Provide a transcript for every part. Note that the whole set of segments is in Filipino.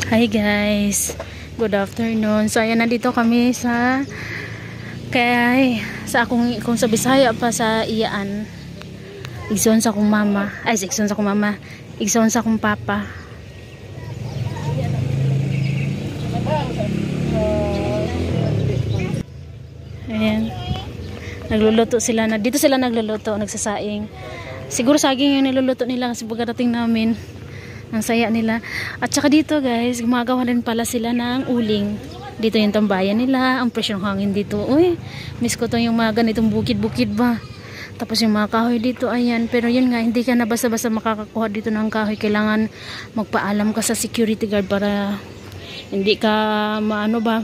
Hi guys, good afternoon. So ayan, nandito kami sa akong kung sa Bisaya pa sa iyaan. Igsoon sa akong mama. Igsoon sa akong mama. Igsoon sa akong papa. Ayan. Nagluluto sila na. Dito sila nagluluto, nagsasaing. Siguro saging yung niluluto nila kasi pagkarating namin. Ang saya nila. At saka dito guys, gumagawa rin pala sila ng uling. Dito yung tambayan nila. Ang fresh ng hangin dito. Uy, miss ko to yung mga ganitong bukid-bukid ba. Tapos yung mga kahoy dito, ayan. Pero yun nga, hindi ka na basta-basta makakakuha dito ng kahoy. Kailangan magpaalam ka sa security guard para hindi ka maano ba.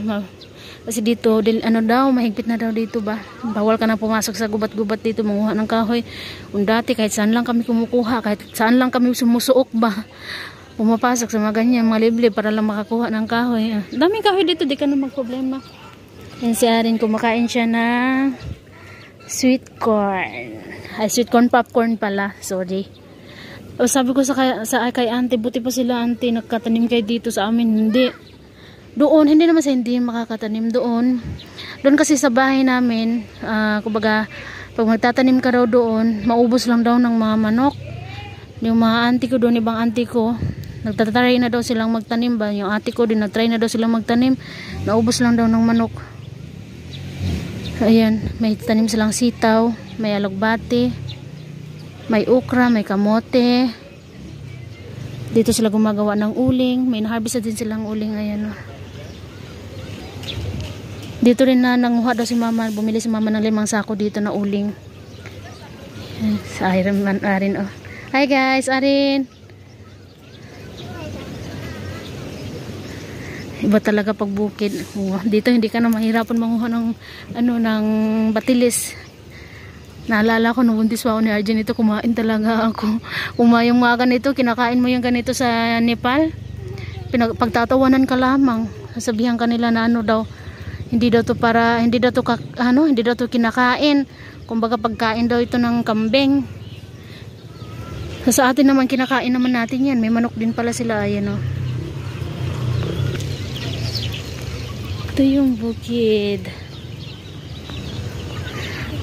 Kasi dito, mahigpit na daw dito ba. Bawal ka na pumasok sa gubat-gubat dito, manguha ng kahoy. Kung dati, kahit saan lang kami kumukuha, kahit saan lang kami sumusuok ba. Pumapasok sa mga ganyan, mga libre para lang makakuha ng kahoy. Daming kahoy dito, di ka na magproblema. Yan si Arin, kumakain siya ng sweet corn. Sweet corn popcorn pala, sorry. O, sabi ko sa kay auntie, buti pa sila auntie, nagkatanim kayo dito sa amin, hindi. Doon, hindi naman sa hindi makakatanim doon. Doon kasi sa bahay namin, kumbaga, pag magtatanim ka daw doon, maubos lang daw ng mga manok. Yung mga auntie ko doon, ibang auntie ko, nagtatry na daw silang magtanim ba. Yung auntie ko din, nagtry na daw silang magtanim. Naubos lang daw ng manok. Ayan, may tanim silang sitaw, may alugbati, may okra, may kamote. Dito sila gumagawa ng uling. May na-harvest din silang uling, ayan o. Dito rin na nanguha daw si mama, bumili si mama ng 5 sako dito na uling. Sa Arin oh. Hi guys, Arin. Iba talaga pag bukid. Dito hindi ka na mahirapan manguha ng ng batilis. Naalala ko nung buntis pa ako ni Arjen, ito kumain talaga ako. Yung mga ganito, kinakain mo yung ganito sa Nepal. Pagtatawanan ka lamang. Sasabihan kanila na daw, hindi daw to kinakain. Kumbaga pagkain daw ito ng kambing. Sa atin naman kinakain naman natin yan. May manok din pala sila, ayan o. Ito yung bukid.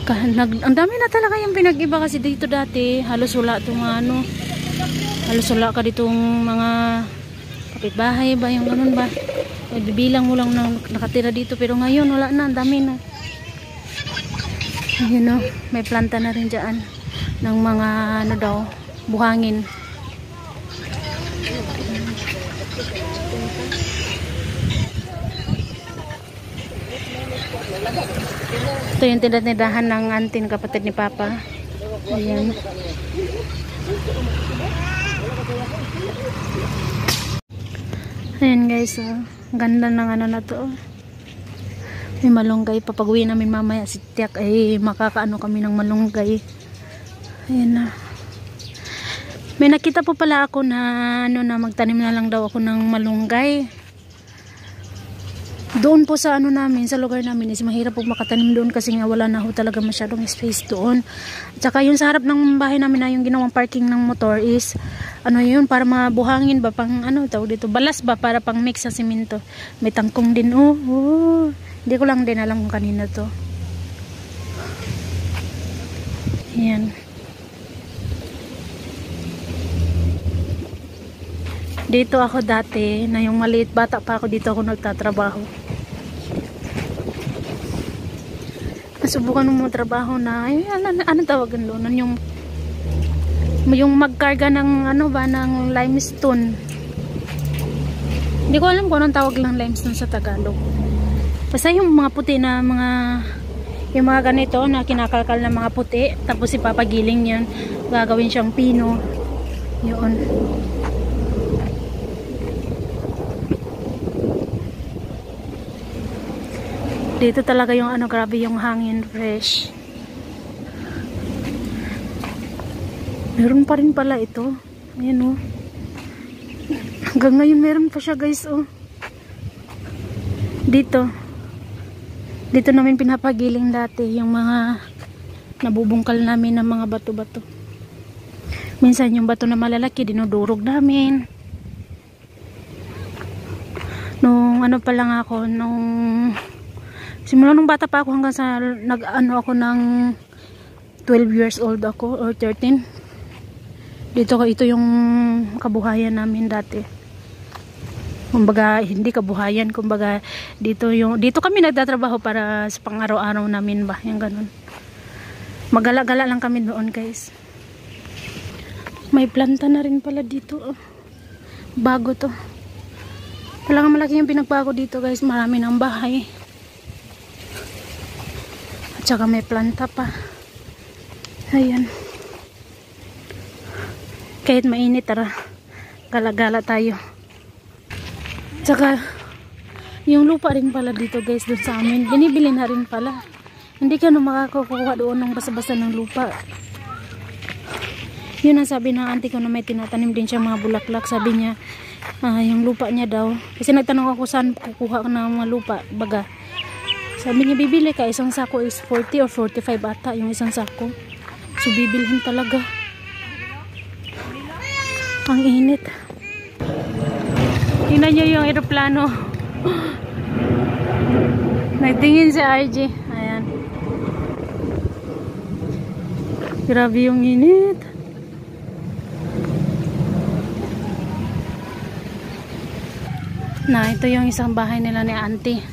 Ang dami na talaga yung pinag-iba kasi dito dati. Halos wala itong halos wala ka ditong mga kapitbahay ba, yung ganun ba. Bibilang mo lang na nakatira dito, pero ngayon wala na, ang dami na. Ayun o, may planta na rin dyan ng mga buhangin. Ito yung tindahan ng auntie, kapatid ni Papa. Ayan. Ayan guys, ganda ng na to. May malunggay. Papag-uwi namin mamaya si Tiyak ay makakaano kami ng malunggay. Ayan na. May nakita po pala ako na magtanim na lang daw ako ng malunggay. Doon po sa namin, sa lugar namin is mahirap po makatanim doon kasi nga wala na ho talaga masyadong space doon. At saka yung sa harap ng bahay namin na yung ginawang parking ng motor is yun, para mabuhangin ba, pang tawag dito, balas ba, para pang mix sa simento. May tangkong din hindi ko lang din alam kung kanina to. Ayan. Dito ako dati, na yung maliit bata pa ako, dito ako nagtatrabaho. Nasubukan mo trabaho na, anong tawagan doon? Yung magkarga ng ng limestone. Hindi ko alam kung anong tawag lang limestone sa Tagalog. Basta yung mga puti na yung mga ganito na kinakalkal na mga puti, tapos ipapagiling yan, gagawin siyang pino. Yun. Dito talaga yung grabe yung hangin, fresh. Meron pa rin pala ito. Ayan o. Hanggang ngayon meron pa siya guys o. Dito namin pinapagiling dati yung mga nabubungkal namin ng mga bato-bato. Minsan yung bato na malalaki dinudurog namin. nung ano pa lang ako, simula nung bata pa ako hanggang sa nag-ano ako ng 12 years old ako or 13. Ito yung kabuhayan namin dati. Kumbaga, hindi kabuhayan, kumbaga dito kami nagtatrabaho para sa pang-araw-araw namin ba, yung ganun. Magala-gala lang kami doon, guys. May planta na rin pala dito. Bago to. Talagang malaki yung pinagbago dito, guys. Marami ng bahay. At saka may planta pa. Ayan. Kahit mainit, tara. Gala-gala tayo. At saka, yung lupa rin pala dito, guys, doon sa amin. Binibili na rin pala. Hindi ka na makakakuha doon ng basa-basa ng lupa. Yun ang sabi ng auntie ko na may tinatanim din siya mga bulaklak. Sabi niya, yung lupa niya daw. Kasi nagtanong ako saan kukuha ng mga lupa. Baga. Sabi niya, bibili ka. Isang sako is 40 or 45 ata yung isang sako. So, bibilhin talaga. Ang init. Tingnan niyo yung aeroplano. Nagtingin si RG. Ayan. Grabe yung init. Na, ito yung isang bahay nila ni auntie.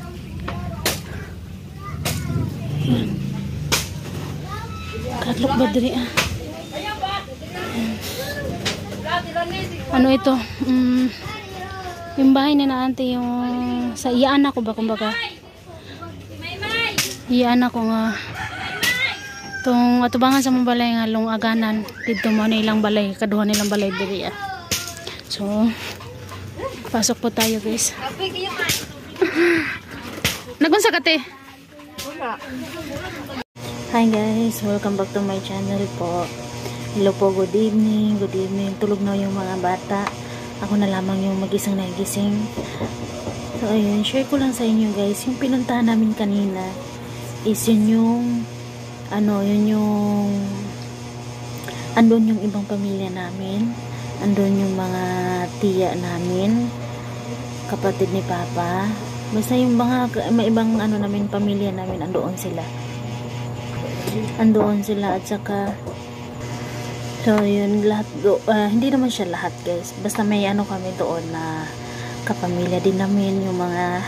Katlok ba diri ah? Ano ito? Yung bahay ni na auntie, yung sa iyaan ako ba kumbaga? Iyaan ako nga. Itong atubangan sa mga balay nga Lungaganan. Dito mo na ilang balay, kaduha nilang balay diri ah. So, pasok po tayo, guys. Nagunsa ka te? Hi guys, welcome back to my channel po. Hello po, good evening. Good evening. Tulog na yung mga bata. Ako na lamang yung mag-isang nagising. So ayun, share ko lang sa inyo guys. Yung pinuntahan namin kanina is yun yung yun yung andun yung ibang pamilya namin. Andun yung mga tiya namin, kapatid ni Papa. Basta yung mga may ibang namin, pamilya namin, andoon sila. Andoon sila at saka so yun, lahat hindi naman siya lahat guys. Basta may kami doon na kapamilya din namin, yung mga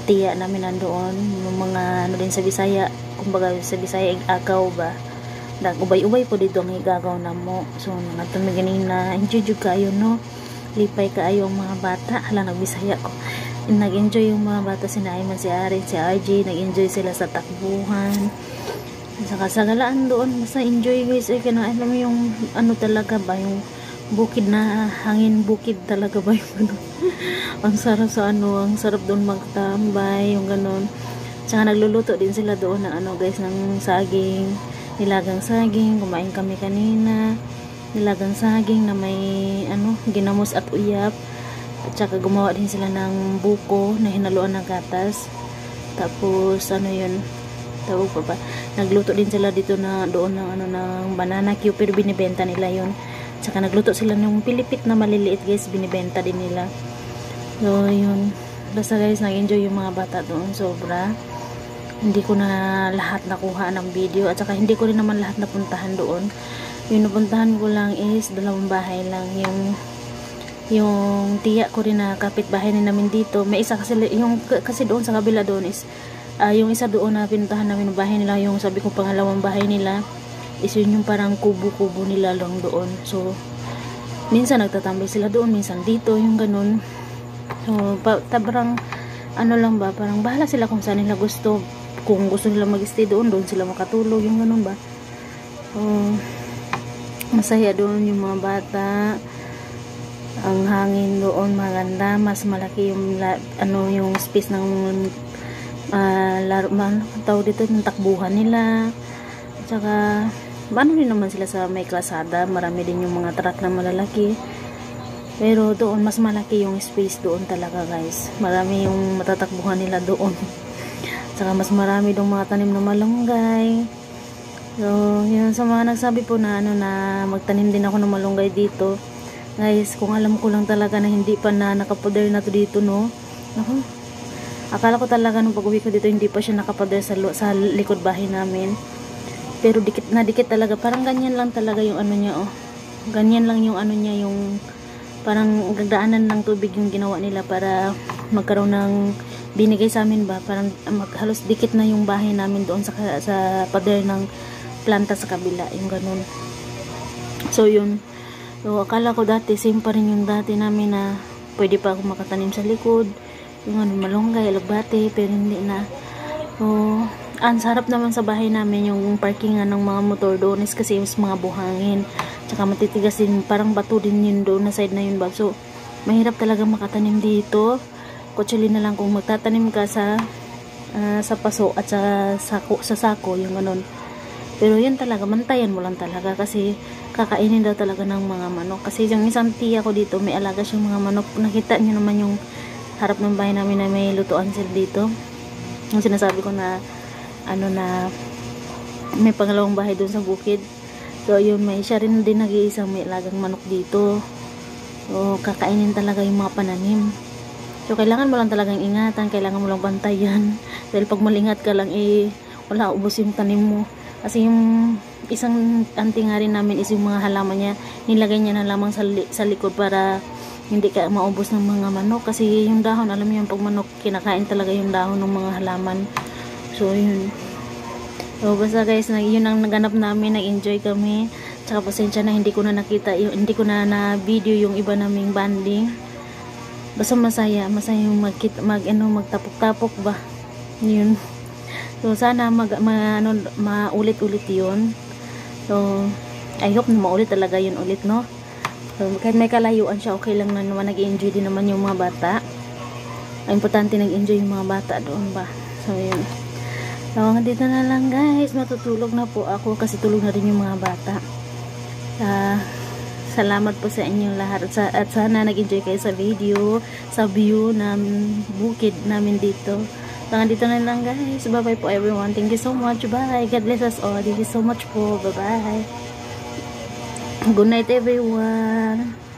tiya namin andoon, yung mga din sa Bisaya, kumbaga sa Bisaya agaw ba. Ubay-ubay po dito ang igagaw na mo. So, natumi ganina, enjoy kayo, no? Lipay kaayo ang mga bata. Hala, nagbisaya ko. Nag-enjoy yung mga bata, si Naiman, si Ari, si RJ. Nag-enjoy sila sa takbuhan. Saka sa galaan doon. Basta enjoy guys. Alam mo yung talaga ba? Yung bukid na hangin bukid talaga ba yung ang sarap sa ang sarap doon magtambay, yung ganun. Saka nagluluto din sila doon ng guys, ng saging. Nilagang saging, kumain kami kanina. Nilagang saging na may ginamos at uyap. At saka gumawa din sila ng buko na hinaluan ng gatas. Tapos yun, tawag pa ba? Nagluto din sila dito doon ng banana cue, pero binibenta nila yun. At saka nagluto sila ng pilipit na maliliit guys, binibenta din nila. So yun, basta guys, nag-enjoy yung mga bata doon sobra. Hindi ko na lahat nakuha ng video at saka hindi ko rin naman lahat napuntahan doon. Yung napuntahan ko lang is 2 bahay lang. Yung tiya ko rin na kapitbahay na namin dito. May isa kasi doon sa kabila doon is yung isa doon na pinuntahan namin ng bahay nila, yung sabi ko pangalawang bahay nila is yun yung parang kubo-kubo nila lang doon. So minsan nagtatambay sila doon, minsan dito, yung ganun. So tabrang lang ba, parang bahala sila kung saan nila gusto. Kung gusto nila mag-stay doon sila makatulog, yung ganun ba. Masaya doon yung mga bata. Ang hangin doon maganda, mas malaki yung yung space ng tawag dito, ng takbuhan nila. At saka rin naman sila sa may klasada, marami din yung mga truck na malalaki. Pero doon mas malaki yung space doon talaga guys. Marami yung matatakbuhan nila doon. Saka mas marami dong mga tanim na malunggay. So, yun sa mga nagsabi po na na magtanim din ako ng malunggay dito. Guys, kung alam ko lang talaga na hindi pa na nakapoder na to dito, no. Ako, akala ko talaga nung pag-uwi ko dito hindi pa siya nakapader sa likod bahay namin. Pero dikit na dikit talaga. Parang ganyan lang talaga yung ano niya, oh. Ganyan lang yung ano niya, yung parang gagdaanan ng tubig yung ginawa nila para magkaroon ng binigay sa amin ba. Parang halos dikit na yung bahay namin doon sa pader ng planta sa kabila. Yung ganun. So, yun. So, akala ko dati, same pa rin yung dati namin na pwede pa ako makatanim sa likod. Yung ano, malunggay, alagbati, pero hindi na. So, ang sarap naman sa bahay namin yung parkingan ng mga motor doon is kasi mas mga buhangin. Tsaka matitigas din, parang bato din yun doon na side na yun ba. So, mahirap talaga makatanim dito. Kutsuli na lang kung magtatanim ka sa paso at sa sako, yung ganun. Pero yun talaga, mantayan mo lang talaga kasi kakainin daw talaga ng mga manok. Kasi yung isang tiya ko dito, may alaga siyang mga manok. Nakita niyo naman yung harap ng bahay namin na may lutuan sila dito. Yung sinasabi ko na ano na may pangalawang bahay doon sa bukid. So yun, may siya rin din nag-iisang may alagang manok dito. So kakainin talaga yung mga pananim. So kailangan mo lang talagang ingatan, kailangan mo lang bantayan. Dahil pag malingat ka lang wala, ubos yung tanim mo. Kasi yung isang auntie nga rin namin is yung mga halaman niya, nilagay niya na lamang sa likod para hindi ka maubos ng mga manok. Kasi yung dahon, alam mo yung pag manok, kinakain talaga yung dahon ng mga halaman. So yun. So basta guys, yun ang naganap namin, nag-enjoy kami. Tsaka pasensya na hindi ko na nakita, hindi ko na na-video yung iba naming banding. Basta masaya yung magtapok-tapok ba. Yun. So, sana maulit-ulit yun. So, I hope na maulit talaga yun ulit, no? So, kahit may kalayuan siya, okay lang na naman. Nag-enjoy din naman yung mga bata. Ang importante, nag-enjoy yung mga bata doon ba. So, yun. So, dito na lang, guys. Matutulog na po ako kasi tulog na rin yung mga bata. Salamat po sa inyong lahat. At sana nag-enjoy kayo sa video, sa view ng bukid namin dito. Hanggang dito na lang guys. Bye bye po everyone. Thank you so much. Bye. God bless us all. Thank you so much po. Bye bye. Good night everyone.